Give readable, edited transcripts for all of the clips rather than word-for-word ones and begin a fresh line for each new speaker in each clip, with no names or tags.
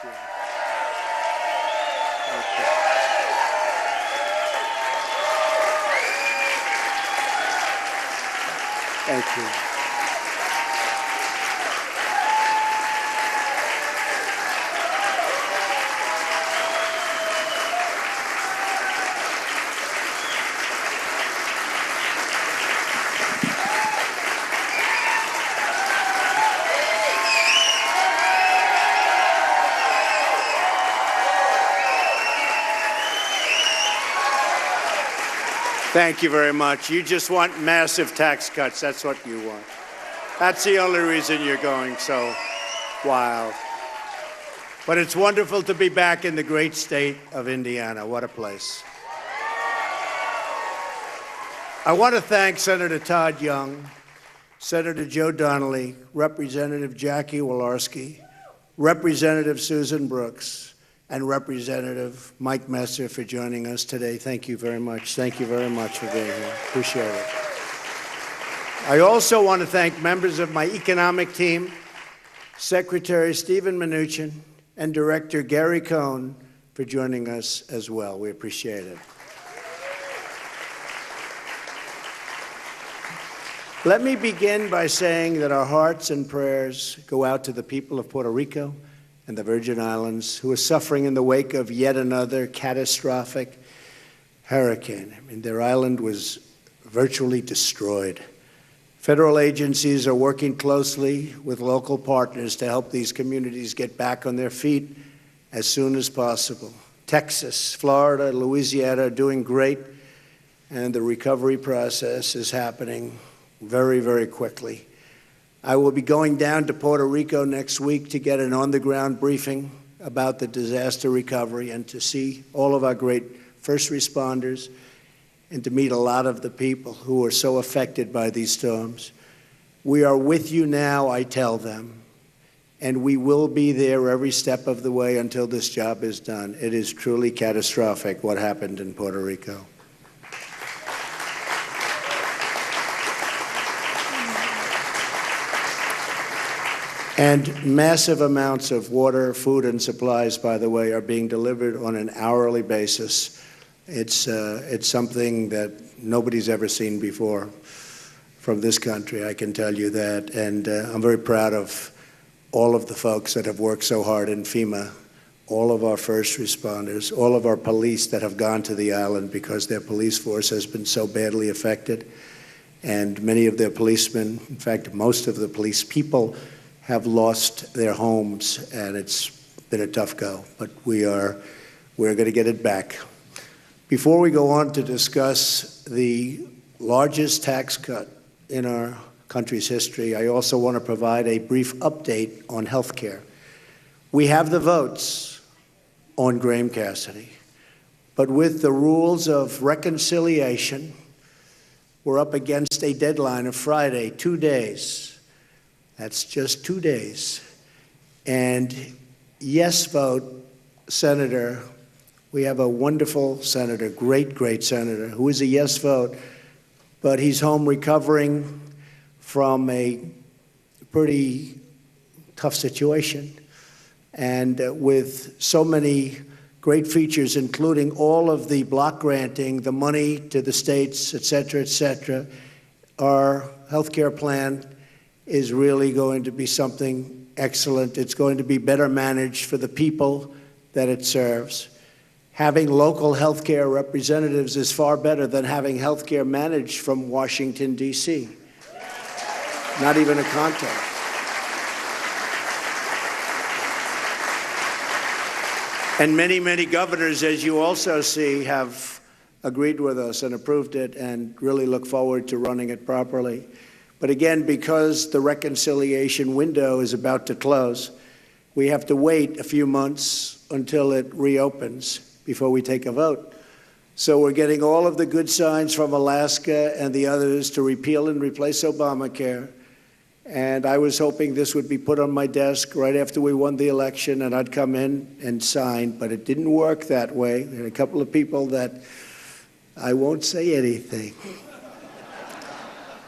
you. Thank you. Thank you very much. You just want massive tax cuts. That's what you want. That's the only reason you're going so wild. But it's wonderful to be back in the great state of Indiana. What a place. I want to thank Senator Todd Young, Senator Joe Donnelly, Representative Jackie Walorski, Representative Susan Brooks, and Representative Mike Messer for joining us today. Thank you very much. Thank you very much for being here. Appreciate it. I also want to thank members of my economic team, Secretary Stephen Mnuchin, and Director Gary Cohn for joining us as well. We appreciate it. Let me begin by saying that our hearts and prayers go out to the people of Puerto Rico and the Virgin Islands who are suffering in the wake of yet another catastrophic hurricane. I mean, their island was virtually destroyed. Federal agencies are working closely with local partners to help these communities get back on their feet as soon as possible. Texas, Florida, Louisiana are doing great, and the recovery process is happening very, very quickly. I will be going down to Puerto Rico next week to get an on-the-ground briefing about the disaster recovery and to see all of our great first responders and to meet a lot of the people who are so affected by these storms. We are with you now, I tell them, and we will be there every step of the way until this job is done. It is truly catastrophic what happened in Puerto Rico. And massive amounts of water, food, and supplies, by the way, are being delivered on an hourly basis. It's something that nobody's ever seen before from this country, I can tell you that. And I'm very proud of all of the folks that have worked so hard in FEMA, all of our first responders, all of our police that have gone to the island because their police force has been so badly affected. And many of their policemen, in fact, most of the police people, have lost their homes, and it's been a tough go, but we're going to get it back. Before we go on to discuss the largest tax cut in our country's history, I also want to provide a brief update on health care. We have the votes on Graham Cassidy, but with the rules of reconciliation, we're up against a deadline of Friday, 2 days. That's just 2 days. And yes vote, Senator, we have a wonderful senator, great senator, who is a yes vote, but he's home recovering from a pretty tough situation. And with so many great features, including all of the block granting, the money to the states, et cetera, our health care plan is really going to be something excellent. It's going to be better managed for the people that it serves. Having local health care representatives is far better than having health care managed from Washington, D.C. Not even a contest. And many governors, as you also see, have agreed with us and approved it and really look forward to running it properly. But again, because the reconciliation window is about to close, we have to wait a few months until it reopens before we take a vote. So we're getting all of the good signs from Alaska and the others to repeal and replace Obamacare. And I was hoping this would be put on my desk right after we won the election and I'd come in and sign, but it didn't work that way. There are a couple of people that I won't say anything.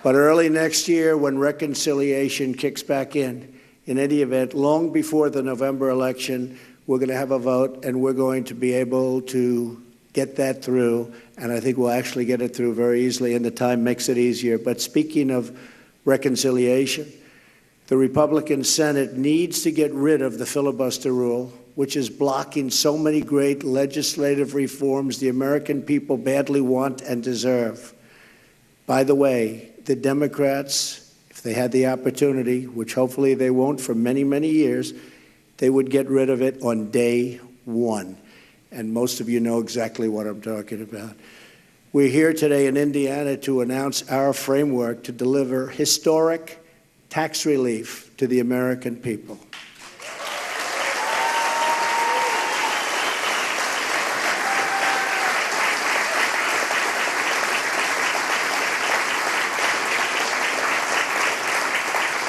But early next year, when reconciliation kicks back in any event, long before the November election, we're going to have a vote, and we're going to be able to get that through, and I think we'll actually get it through very easily, and the time makes it easier. But speaking of reconciliation, the Republican Senate needs to get rid of the filibuster rule, which is blocking so many great legislative reforms the American people badly want and deserve. By the way, the Democrats, if they had the opportunity, which hopefully they won't for many, many years, they would get rid of it on day one. And most of you know exactly what I'm talking about. We're here today in Indiana to announce our framework to deliver historic tax relief to the American people.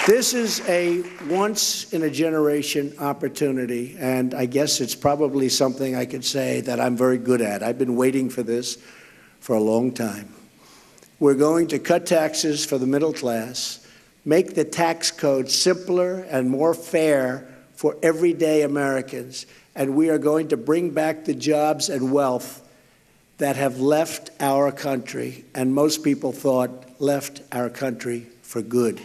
This is a once-in-a-generation opportunity, and I guess it's probably something I could say that I'm very good at. I've been waiting for this for a long time. We're going to cut taxes for the middle class, make the tax code simpler and more fair for everyday Americans, and we are going to bring back the jobs and wealth that have left our country, and most people thought left our country for good.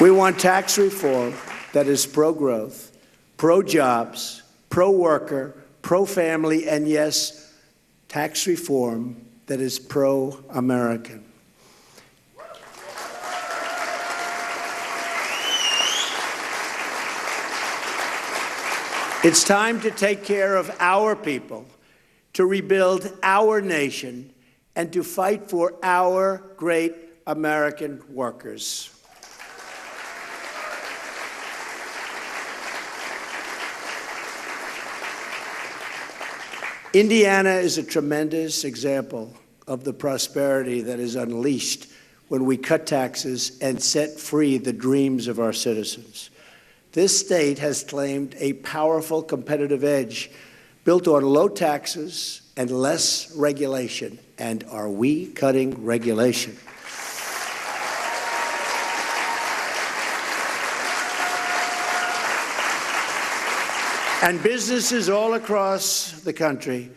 We want tax reform that is pro-growth, pro-jobs, pro-worker, pro-family, and yes, tax reform that is pro-American. It's time to take care of our people, to rebuild our nation, and to fight for our great American workers. Indiana is a tremendous example of the prosperity that is unleashed when we cut taxes and set free the dreams of our citizens. This state has claimed a powerful competitive edge built on low taxes and less regulation. And are we cutting regulation? And businesses all across the country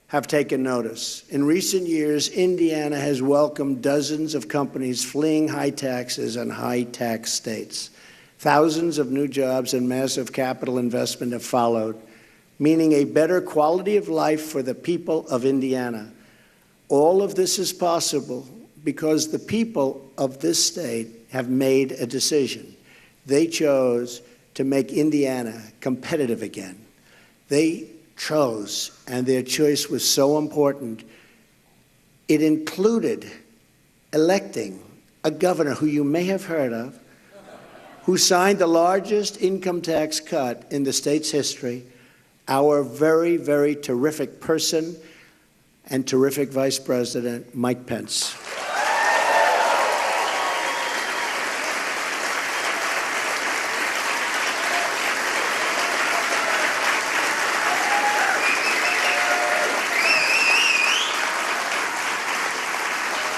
have taken notice. In recent years, Indiana has welcomed dozens of companies fleeing high taxes and high-tax states. Thousands of new jobs and massive capital investment have followed, meaning a better quality of life for the people of Indiana. All of this is possible because the people of this state have made a decision. They chose to make Indiana competitive again. They chose, and their choice was so important, it included electing a governor who you may have heard of, who signed the largest income tax cut in the state's history, our very, very terrific person and terrific Vice President, Mike Pence.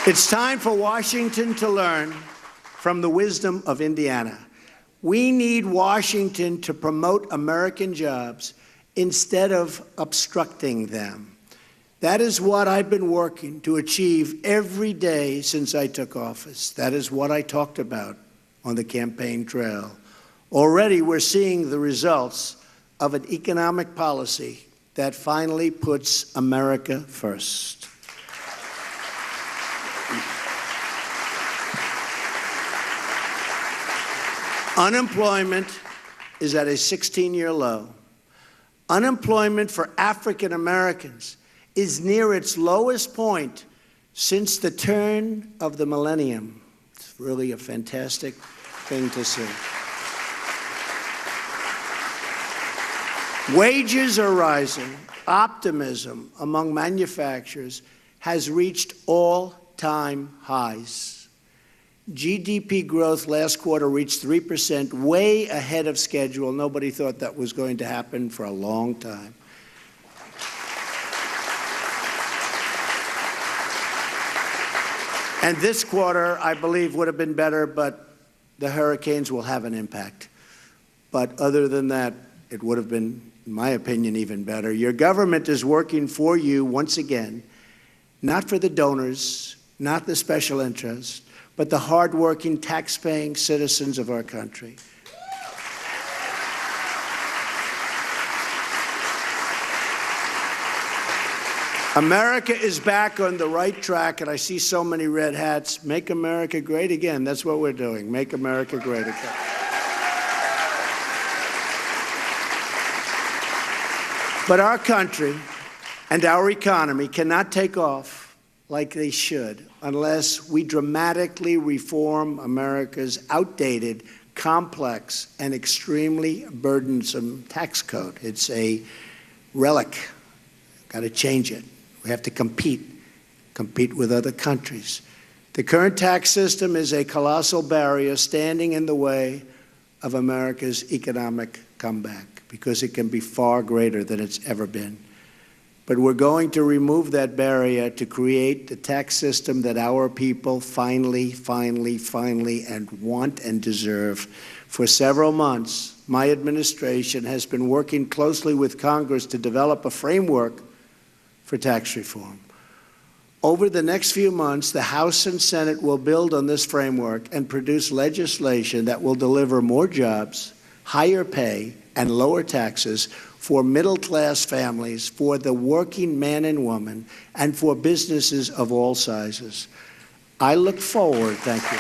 It's time for Washington to learn from the wisdom of Indiana. We need Washington to promote American jobs instead of obstructing them. That is what I've been working to achieve every day since I took office. That is what I talked about on the campaign trail. Already we're seeing the results of an economic policy that finally puts America first. Unemployment is at a 16-year low. Unemployment for African Americans is near its lowest point since the turn of the millennium. It's really a fantastic thing to see. Wages are rising. Optimism among manufacturers has reached all-time highs. GDP growth last quarter reached 3%, way ahead of schedule. Nobody thought that was going to happen for a long time. And this quarter, I believe, would have been better, but the hurricanes will have an impact. But other than that, it would have been, in my opinion, even better. Your government is working for you once again, not for the donors, not the special interests, but the hardworking, tax-paying citizens of our country. America is back on the right track, and I see so many red hats. Make America great again. That's what we're doing. Make America great again. But our country and our economy cannot take off like they should unless we dramatically reform America's outdated, complex, and extremely burdensome tax code. It's a relic. Got to change it. We have to compete with other countries. The current tax system is a colossal barrier standing in the way of America's economic comeback because it can be far greater than it's ever been. But we're going to remove that barrier to create the tax system that our people finally and want and deserve. For several months, my administration has been working closely with Congress to develop a framework for tax reform. Over the next few months, the House and Senate will build on this framework and produce legislation that will deliver more jobs, higher pay, and lower taxes for middle-class families, for the working man and woman, and for businesses of all sizes. I look forward, thank you.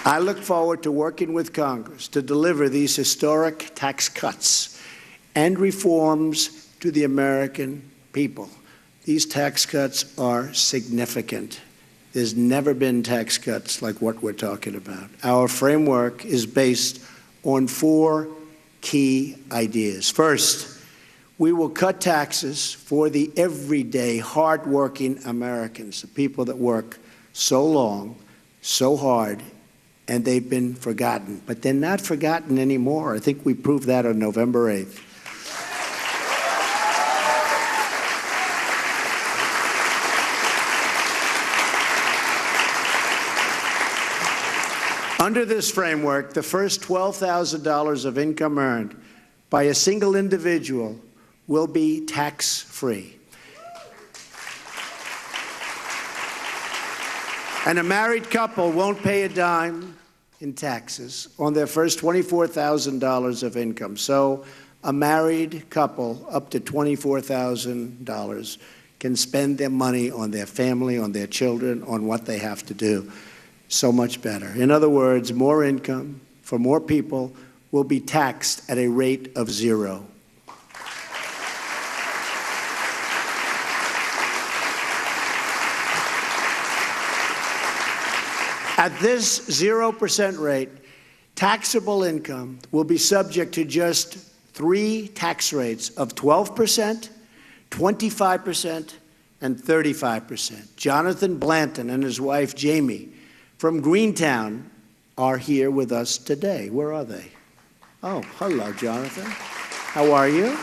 I look forward to working with Congress to deliver these historic tax cuts and reforms to the American people. These tax cuts are significant. There's never been tax cuts like what we're talking about. Our framework is based on 4 key ideas. First, we will cut taxes for the everyday, hardworking Americans, the people that work so long, so hard, and they've been forgotten. But they're not forgotten anymore. I think we proved that on November 8th. Under this framework, the first $12,000 of income earned by a single individual will be tax-free. And a married couple won't pay a dime in taxes on their first $24,000 of income. So a married couple up to $24,000 can spend their money on their family, on their children, on what they have to do. So much better. In other words, more income for more people will be taxed at a rate of 0. At this 0% rate, taxable income will be subject to just 3 tax rates of 12%, 25%, and 35%. Jonathan Blanton and his wife, Jamie, from Greentown, are here with us today. Where are they? Oh, hello, Jonathan. How are you?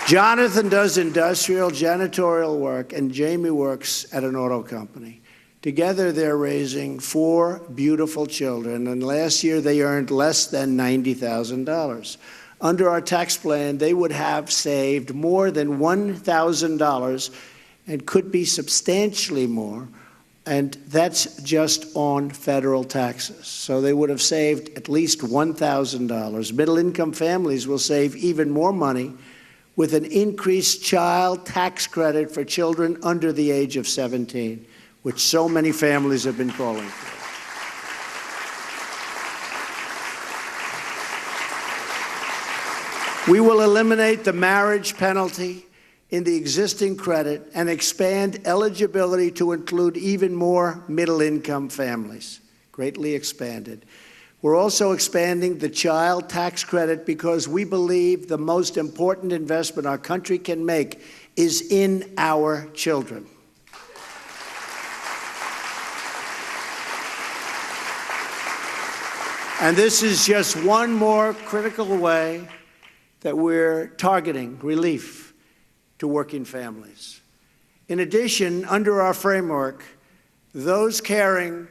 Jonathan does industrial janitorial work, and Jamie works at an auto company. Together, they're raising 4 beautiful children, and last year they earned less than $90,000. Under our tax plan, they would have saved more than $1,000 and could be substantially more, and that's just on federal taxes. So they would have saved at least $1,000. Middle-income families will save even more money with an increased child tax credit for children under the age of 17, which so many families have been calling for. We will eliminate the marriage penalty in the existing credit and expand eligibility to include even more middle-income families, greatly expanded. We're also expanding the child tax credit because we believe the most important investment our country can make is in our children. And this is just one more critical way that we're targeting relief to working families. In addition, under our framework, those caring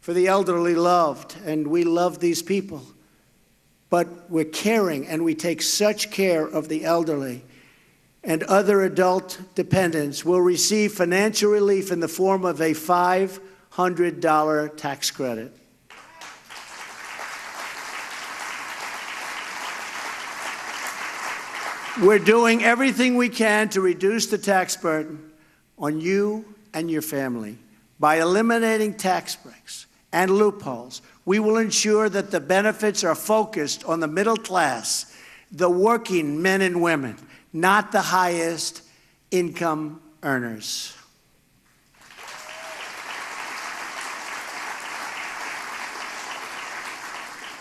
for the elderly loved, and we love these people, but we're caring and we take such care of the elderly and other adult dependents will receive financial relief in the form of a $500 tax credit. We're doing everything we can to reduce the tax burden on you and your family. By eliminating tax breaks and loopholes, we will ensure that the benefits are focused on the middle class, the working men and women, not the highest income earners.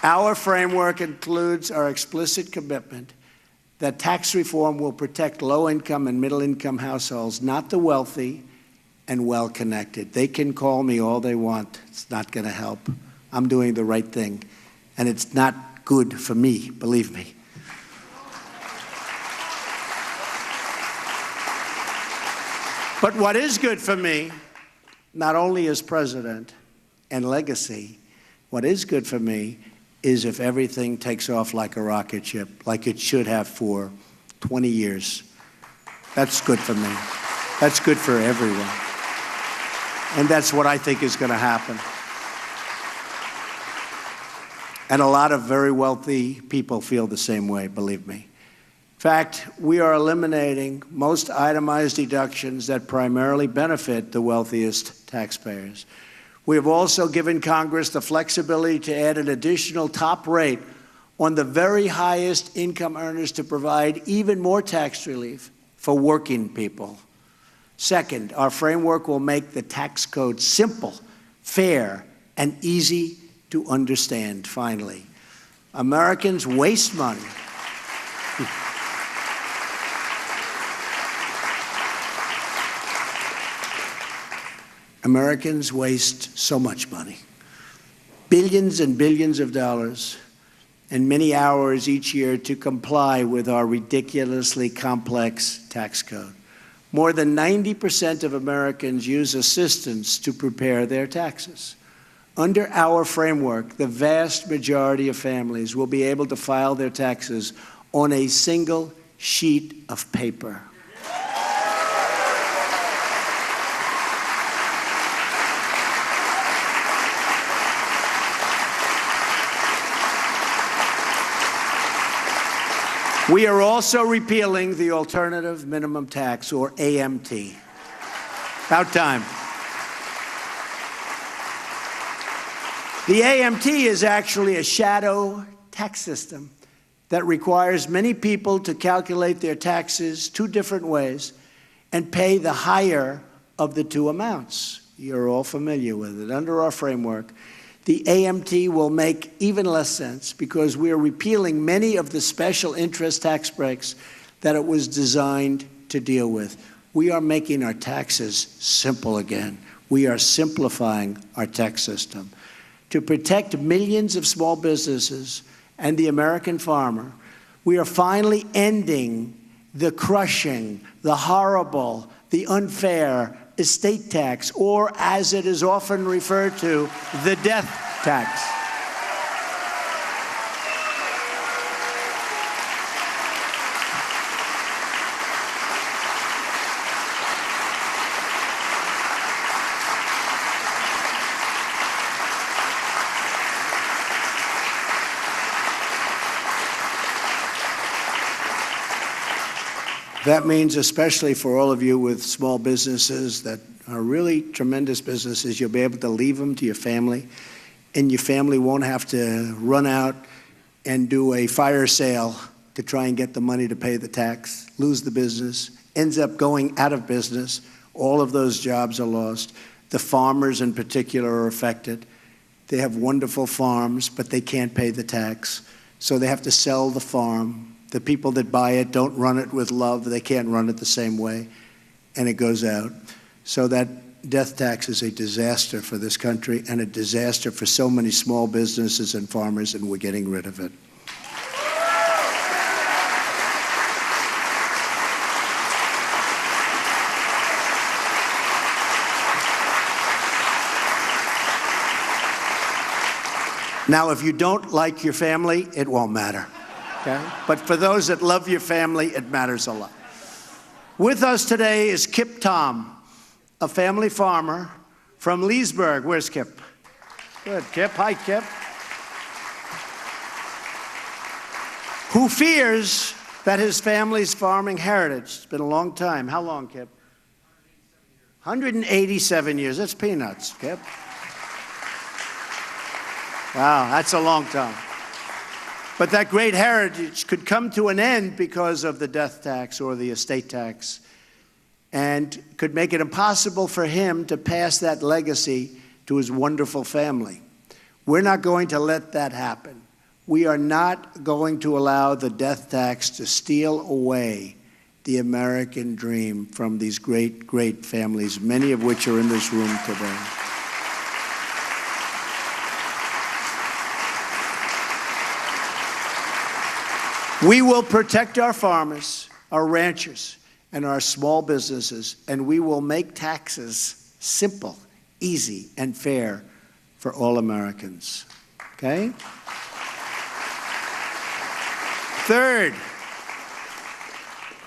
Our framework includes our explicit commitment that tax reform will protect low-income and middle-income households, not the wealthy and well-connected. They can call me all they want. It's not going to help. I'm doing the right thing, and it's not good for me, believe me. But what is good for me, not only as president and legacy, what is good for me is if everything takes off like a rocket ship, like it should have for 20 years. That's good for me. That's good for everyone. And that's what I think is going to happen. And a lot of very wealthy people feel the same way, believe me. In fact, we are eliminating most itemized deductions that primarily benefit the wealthiest taxpayers. We have also given Congress the flexibility to add an additional top rate on the very highest income earners to provide even more tax relief for working people. Second, our framework will make the tax code simple, fair, and easy to understand. Finally, Americans waste money. Americans waste so much money, billions and billions of dollars, and many hours each year to comply with our ridiculously complex tax code. More than 90% of Americans use assistance to prepare their taxes. Under our framework, the vast majority of families will be able to file their taxes on a single sheet of paper. We are also repealing the alternative minimum tax, or AMT. About time. The AMT is actually a shadow tax system that requires many people to calculate their taxes two different ways and pay the higher of the two amounts. You're all familiar with it. Under our framework, the AMT will make even less sense because we are repealing many of the special interest tax breaks that it was designed to deal with. We are making our taxes simple again. We are simplifying our tax system. To protect millions of small businesses and the American farmer, we are finally ending the crushing, the horrible, the unfair estate tax, or as it is often referred to, the death tax. That means, especially for all of you with small businesses that are really tremendous businesses, you'll be able to leave them to your family, and your family won't have to run out and do a fire sale to try and get the money to pay the tax, lose the business, ends up going out of business. All of those jobs are lost. The farmers in particular are affected. They have wonderful farms, but they can't pay the tax, so they have to sell the farm. The people that buy it don't run it with love. They can't run it the same way, and it goes out. So that death tax is a disaster for this country and a disaster for so many small businesses and farmers, and we're getting rid of it. Now, if you don't like your family, it won't matter, okay? But for those that love your family, it matters a lot. With us today is Kip Tom, a family farmer from Leesburg. Where's Kip? Good, Kip. Hi, Kip. Who fears that his family's farming heritage, it's been a long time. How long, Kip? 187 years. That's peanuts, Kip. Wow, that's a long time. But that great heritage could come to an end because of the death tax or the estate tax, and could make it impossible for him to pass that legacy to his wonderful family. We're not going to let that happen. We are not going to allow the death tax to steal away the American dream from these great, great families, many of which are in this room today. We will protect our farmers, our ranchers, and our small businesses, and we will make taxes simple, easy, and fair for all Americans. Okay? Third,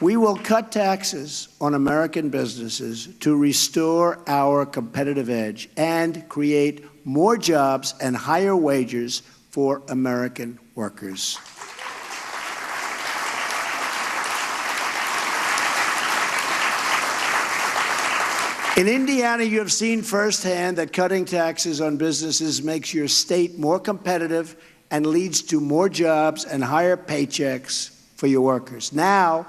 we will cut taxes on American businesses to restore our competitive edge and create more jobs and higher wages for American workers. In Indiana, you have seen firsthand that cutting taxes on businesses makes your state more competitive and leads to more jobs and higher paychecks for your workers. Now,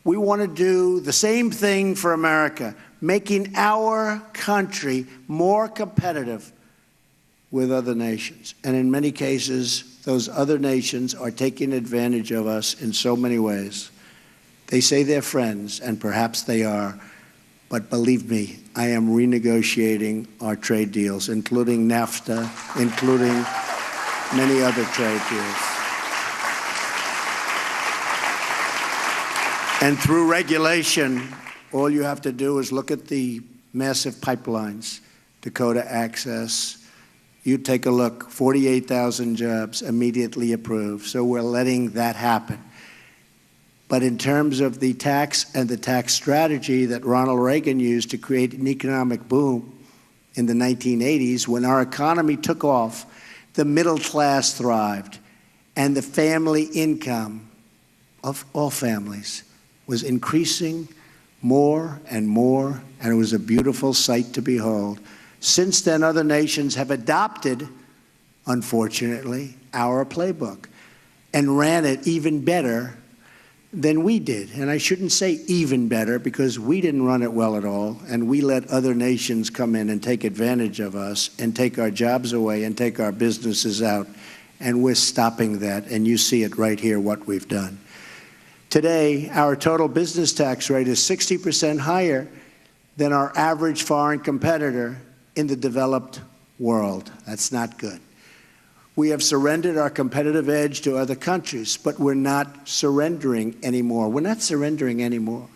we want to do the same thing for America, making our country more competitive with other nations. And in many cases, those other nations are taking advantage of us in so many ways. They say they're friends, and perhaps they are. But believe me, I am renegotiating our trade deals, including NAFTA, including many other trade deals. And through regulation, all you have to do is look at the massive pipelines, Dakota Access. You take a look, 48,000 jobs immediately approved. So we're letting that happen. But in terms of the tax and the tax strategy that Ronald Reagan used to create an economic boom in the 1980s, when our economy took off, the middle class thrived, and the family income of all families was increasing more and more, and it was a beautiful sight to behold. Since then, other nations have adopted, unfortunately, our playbook and ran it even better than we did. And I shouldn't say even better, because we didn't run it well at all, and we let other nations come in and take advantage of us and take our jobs away and take our businesses out, and we're stopping that, and you see it right here, what we've done. Today, our total business tax rate is 60% higher than our average foreign competitor in the developed world. That's not good. We have surrendered our competitive edge to other countries, but we're not surrendering anymore. We're not surrendering anymore.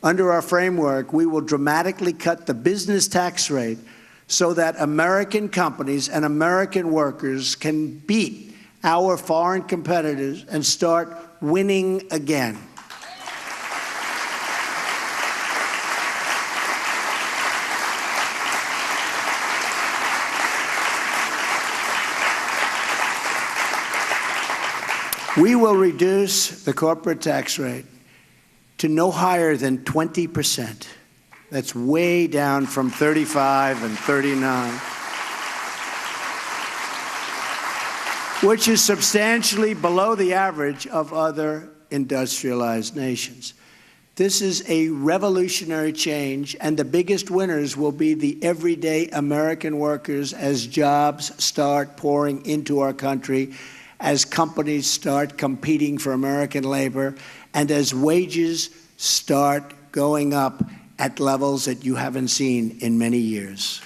Under our framework, we will dramatically cut the business tax rate so that American companies and American workers can beat our foreign competitors and start winning again. We will reduce the corporate tax rate to no higher than 20%. That's way down from 35 and 39, which is substantially below the average of other industrialized nations. This is a revolutionary change, and the biggest winners will be the everyday American workers as jobs start pouring into our country, as companies start competing for American labor, and as wages start going up at levels that you haven't seen in many years.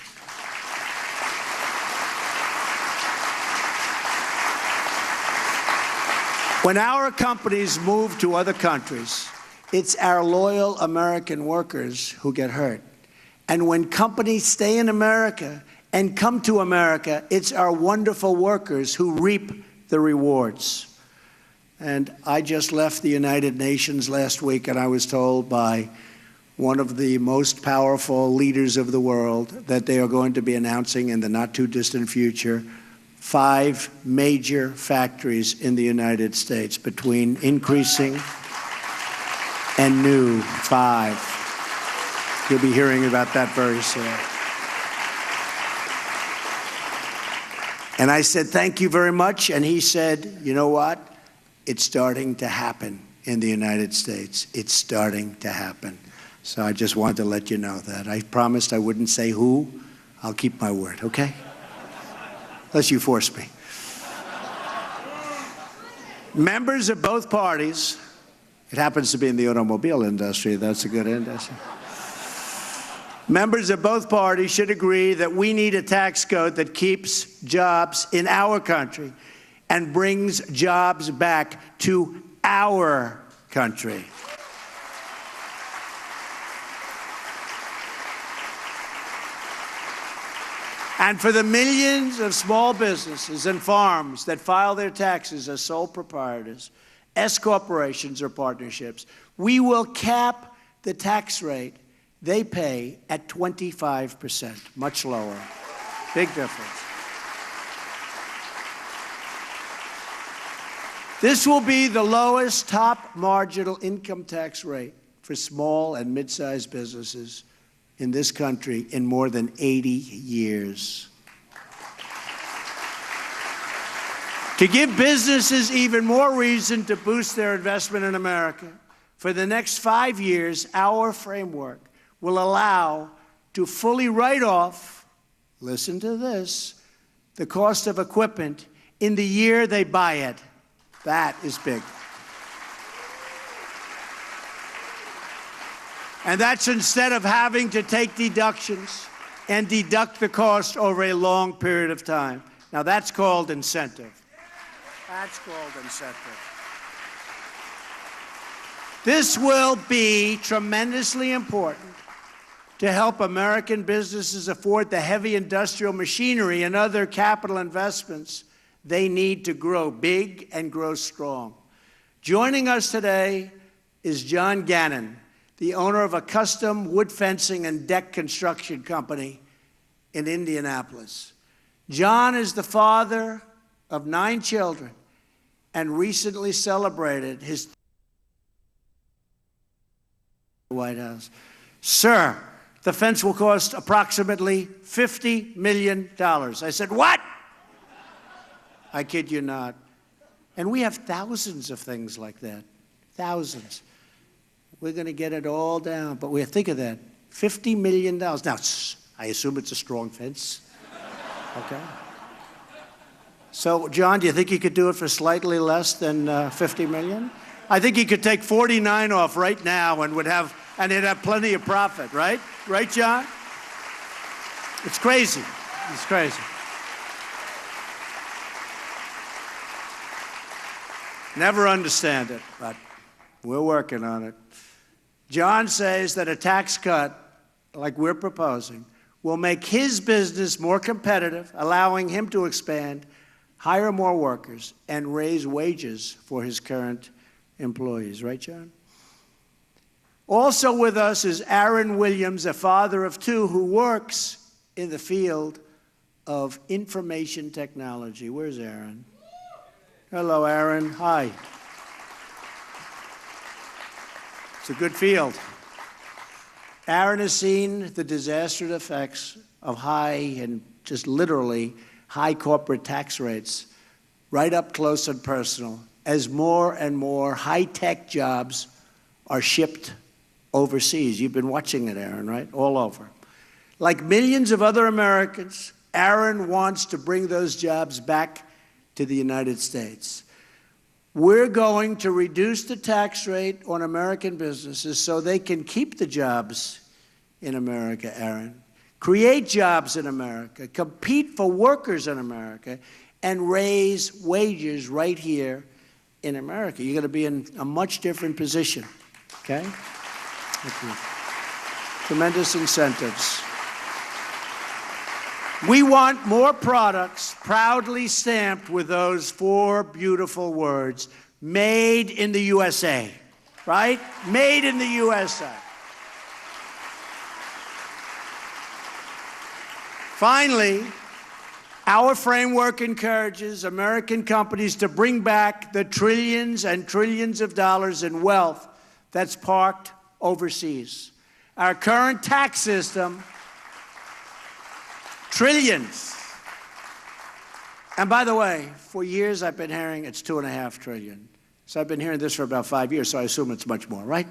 When our companies move to other countries, it's our loyal American workers who get hurt. And when companies stay in America and come to America, it's our wonderful workers who reap the rewards. And I just left the United Nations last week, and I was told by one of the most powerful leaders of the world that they are going to be announcing in the not-too-distant future 5 major factories in the United States, between increasing and new. 5. You'll be hearing about that very soon. And I said, thank you very much. And he said, you know what? It's starting to happen in the United States. It's starting to happen. So I just wanted to let you know that. I promised I wouldn't say who. I'll keep my word, okay? Unless you force me. Members of both parties, it happens to be in the automobile industry, that's a good industry. Members of both parties should agree that we need a tax code that keeps jobs in our country and brings jobs back to our country. And for the millions of small businesses and farms that file their taxes as sole proprietors, S corporations or partnerships, we will cap the tax rate they pay at 25%, much lower. Big difference. This will be the lowest top marginal income tax rate for small and mid-sized businesses in this country in more than 80 years. To give businesses even more reason to boost their investment in America, for the next 5 years, our framework will allow to fully write off, listen to this, the cost of equipment in the year they buy it. That is big. And that's instead of having to take deductions and deduct the cost over a long period of time. Now, that's called incentive. That's called incentive. This will be tremendously important to help American businesses afford the heavy industrial machinery and other capital investments they need to grow big and grow strong. Joining us today is John Gannon, the owner of a custom wood fencing and deck construction company in Indianapolis. John is the father of 9 children and recently celebrated his White House. Sir, the fence will cost approximately $50 million. I said, what? I kid you not. And we have thousands of things like that. Thousands. We're going to get it all down. But we think of that. $50 million. Now, I assume it's a strong fence. Okay? So, John, do you think you could do it for slightly less than $50 million? I think he could take 49 off right now and it'd have plenty of profit, right? Right, John? It's crazy. It's crazy. Never understand it, but we're working on it. John says that a tax cut, like we're proposing, will make his business more competitive, allowing him to expand, hire more workers, and raise wages for his current employees. Right, John? Also with us is Aaron Williams, a father of 2 who works in the field of information technology. Where's Aaron? Hello, Aaron. Hi. It's a good field. Aaron has seen the disastrous effects of high and just literally high corporate tax rates right up close and personal as more and more high-tech jobs are shipped overseas. You've been watching it, Aaron, right? All over. Like millions of other Americans, Aaron wants to bring those jobs back to the United States. We're going to reduce the tax rate on American businesses so they can keep the jobs in America, Aaron. Create jobs in America, compete for workers in America, and raise wages right here in America. You're going to be in a much different position, okay? Thank you. Tremendous incentives. We want more products proudly stamped with those 4 beautiful words, made in the USA, right? Made in the USA. Finally, our framework encourages American companies to bring back the trillions and trillions of dollars in wealth that's parked overseas. Our current tax system, trillions. And by the way, for years I've been hearing it's $2.5 trillion. So I've been hearing this for about 5 years, so I assume it's much more, right?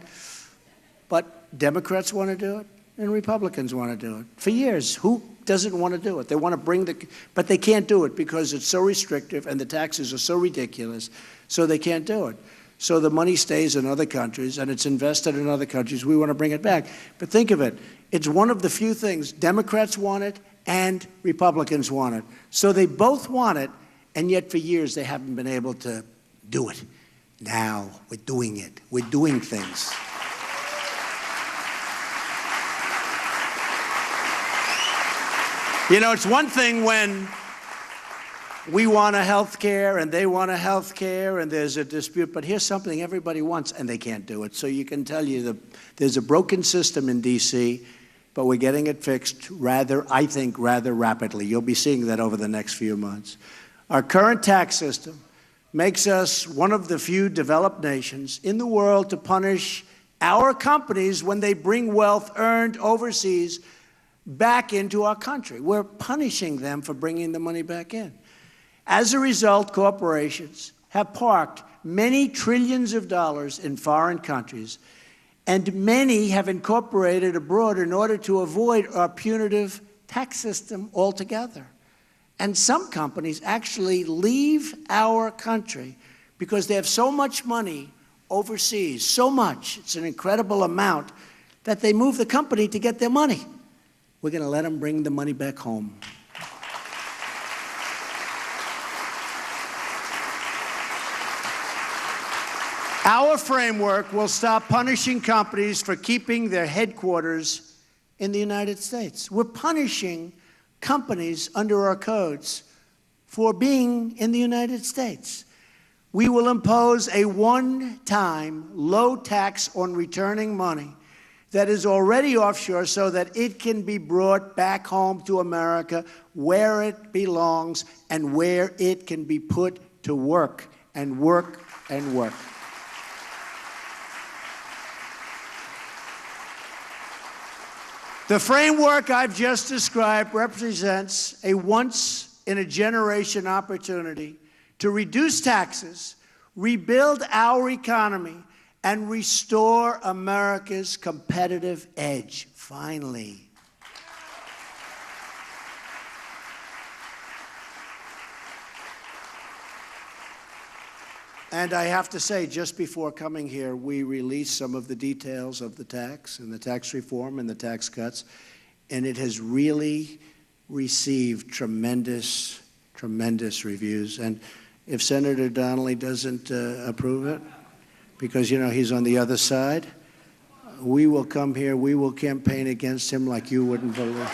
But Democrats want to do it, and Republicans want to do it. For years, who doesn't want to do it? They want to bring but they can't do it because it's so restrictive and the taxes are so ridiculous, so they can't do it. So the money stays in other countries and it's invested in other countries. We want to bring it back. But think of it. It's one of the few things Democrats want it and Republicans want it. So they both want it, and yet for years they haven't been able to do it. Now we're doing it. We're doing things. You know, it's one thing when we want a health care and they want a health care and there's a dispute, but here's something everybody wants and they can't do it. So you can tell you that there's a broken system in D.C., but we're getting it fixed I think, rather rapidly. You'll be seeing that over the next few months. Our current tax system makes us one of the few developed nations in the world to punish our companies when they bring wealth earned overseas back into our country. We're punishing them for bringing the money back in. As a result, corporations have parked many trillions of dollars in foreign countries, and many have incorporated abroad in order to avoid our punitive tax system altogether. And some companies actually leave our country because they have so much money overseas, so much, it's an incredible amount, that they move the company to get their money. We're going to let them bring the money back home. Our framework will stop punishing companies for keeping their headquarters in the United States. We're punishing companies under our codes for being in the United States. We will impose a one-time low tax on returning money that is already offshore so that it can be brought back home to America where it belongs and where it can be put to work and work and work. The framework I've just described represents a once-in-a-generation opportunity to reduce taxes, rebuild our economy, and restore America's competitive edge, finally. And I have to say, just before coming here, we released some of the details of the tax and the tax reform and the tax cuts, and it has really received tremendous, tremendous reviews. And if Senator Donnelly doesn't approve it, because, you know, he's on the other side, we will come here, we will campaign against him like you wouldn't believe.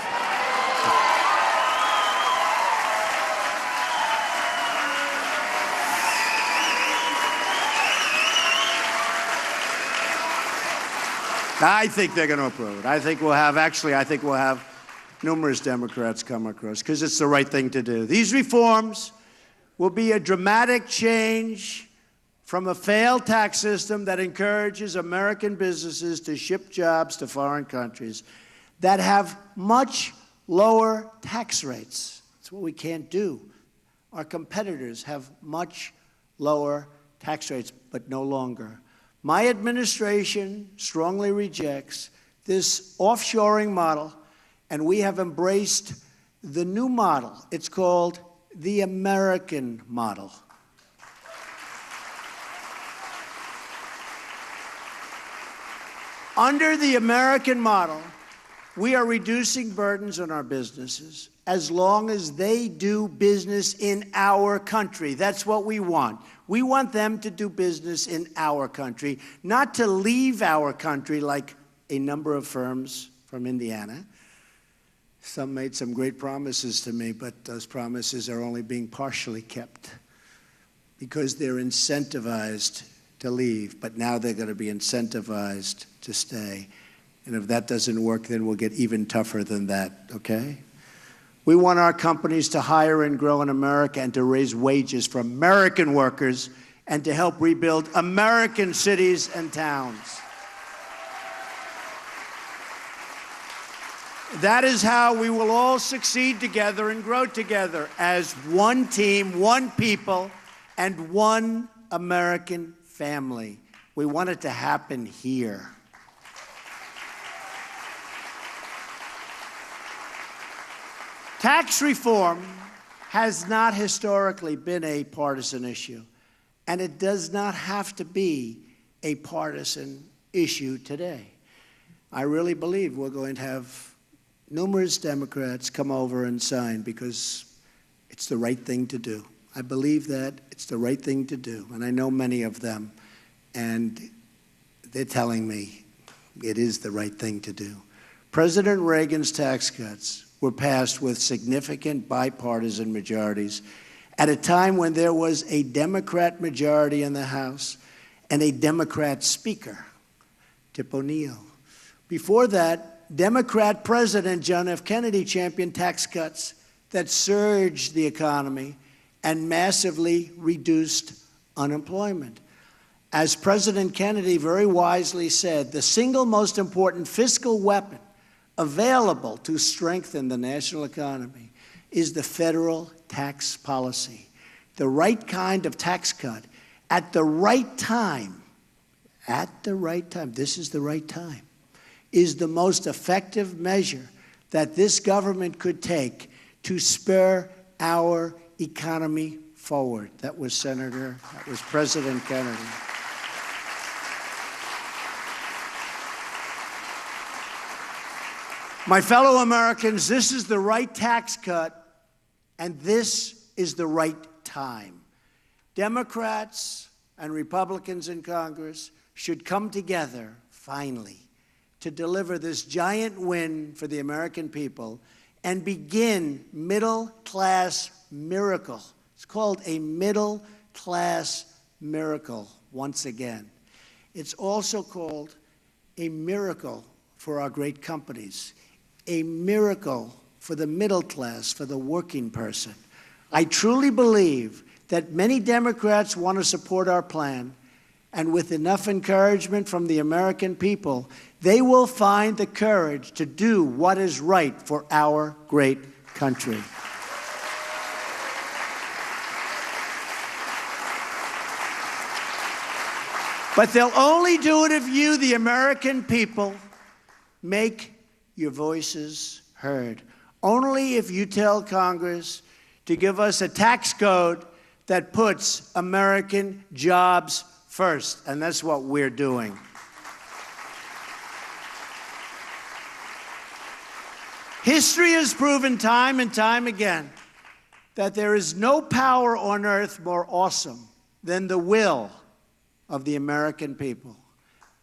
I think they're going to approve it. I think we'll have numerous Democrats come across, because it's the right thing to do. These reforms will be a dramatic change from a failed tax system that encourages American businesses to ship jobs to foreign countries that have much lower tax rates. That's what we can't do. Our competitors have much lower tax rates, but no longer. My administration strongly rejects this offshoring model, and we have embraced the new model. It's called the American model. Under the American model, We are reducing burdens on our businesses as long as they do business in our country. That's what we want. We want them to do business in our country, not to leave our country like a number of firms from Indiana. Some made some great promises to me, but those promises are only being partially kept because they're incentivized to leave, but now they're going to be incentivized to stay. And if that doesn't work, then we'll get even tougher than that, okay? We want our companies to hire and grow in America and to raise wages for American workers and to help rebuild American cities and towns. That is how we will all succeed together and grow together as one team, one people, and one American family. We want it to happen here. Tax reform has not historically been a partisan issue, and it does not have to be a partisan issue today. I really believe we're going to have numerous Democrats come over and sign because it's the right thing to do. I believe that it's the right thing to do, and I know many of them, and they're telling me it is the right thing to do. President Reagan's tax cuts were passed with significant bipartisan majorities at a time when there was a Democrat majority in the House and a Democrat Speaker, Tip O'Neill. Before that, Democrat President John F. Kennedy championed tax cuts that surged the economy and massively reduced unemployment. As President Kennedy very wisely said, the single most important fiscal weapon available to strengthen the national economy is the federal tax policy. The right kind of tax cut at the right time, this is the right time, is the most effective measure that this government could take to spur our economy forward. That was President Kennedy. My fellow Americans, this is the right tax cut, and this is the right time. Democrats and Republicans in Congress should come together, finally, to deliver this giant win for the American people and begin middle-class miracle. It's called a middle-class miracle once again. It's also called a miracle for our great companies, a miracle for the middle class, for the working person. I truly believe that many Democrats want to support our plan, and with enough encouragement from the American people, they will find the courage to do what is right for our great country. But they'll only do it if you, the American people, make your voices heard. Only if you tell Congress to give us a tax code that puts American jobs first. And that's what we're doing. History has proven time and time again that there is no power on earth more awesome than the will of the American people.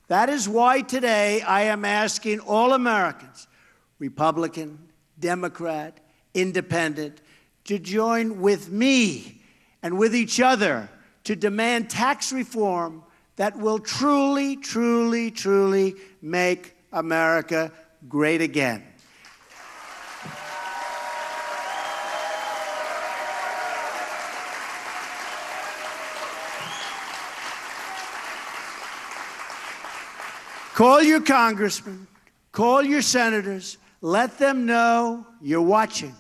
That is why today I am asking all Americans, Republican, Democrat, Independent, to join with me and with each other to demand tax reform that will truly, truly, truly make America great again. Call your congressmen, call your senators, let them know you're watching.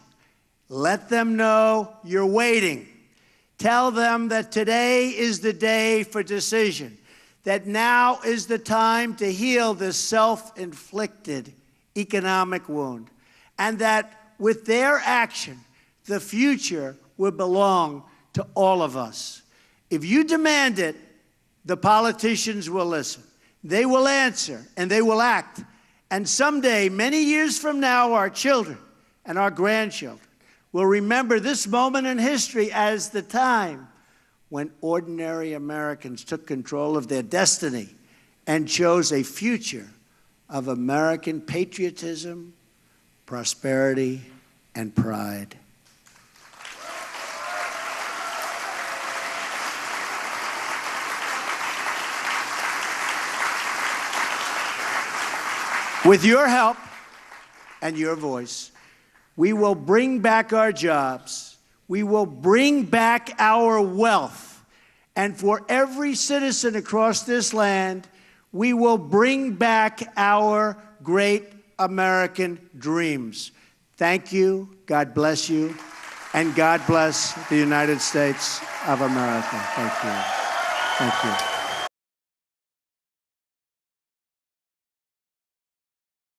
Let them know you're waiting. Tell them that today is the day for decision, that now is the time to heal this self-inflicted economic wound, and that with their action, the future will belong to all of us. If you demand it, the politicians will listen. They will answer, and they will act, And someday, many years from now, our children and our grandchildren will remember this moment in history as the time when ordinary Americans took control of their destiny and chose a future of American patriotism, prosperity, and pride. With your help and your voice, we will bring back our jobs. We will bring back our wealth. And for every citizen across this land, we will bring back our great American dreams. Thank you. God bless you. And God bless the United States of America. Thank you. Thank you.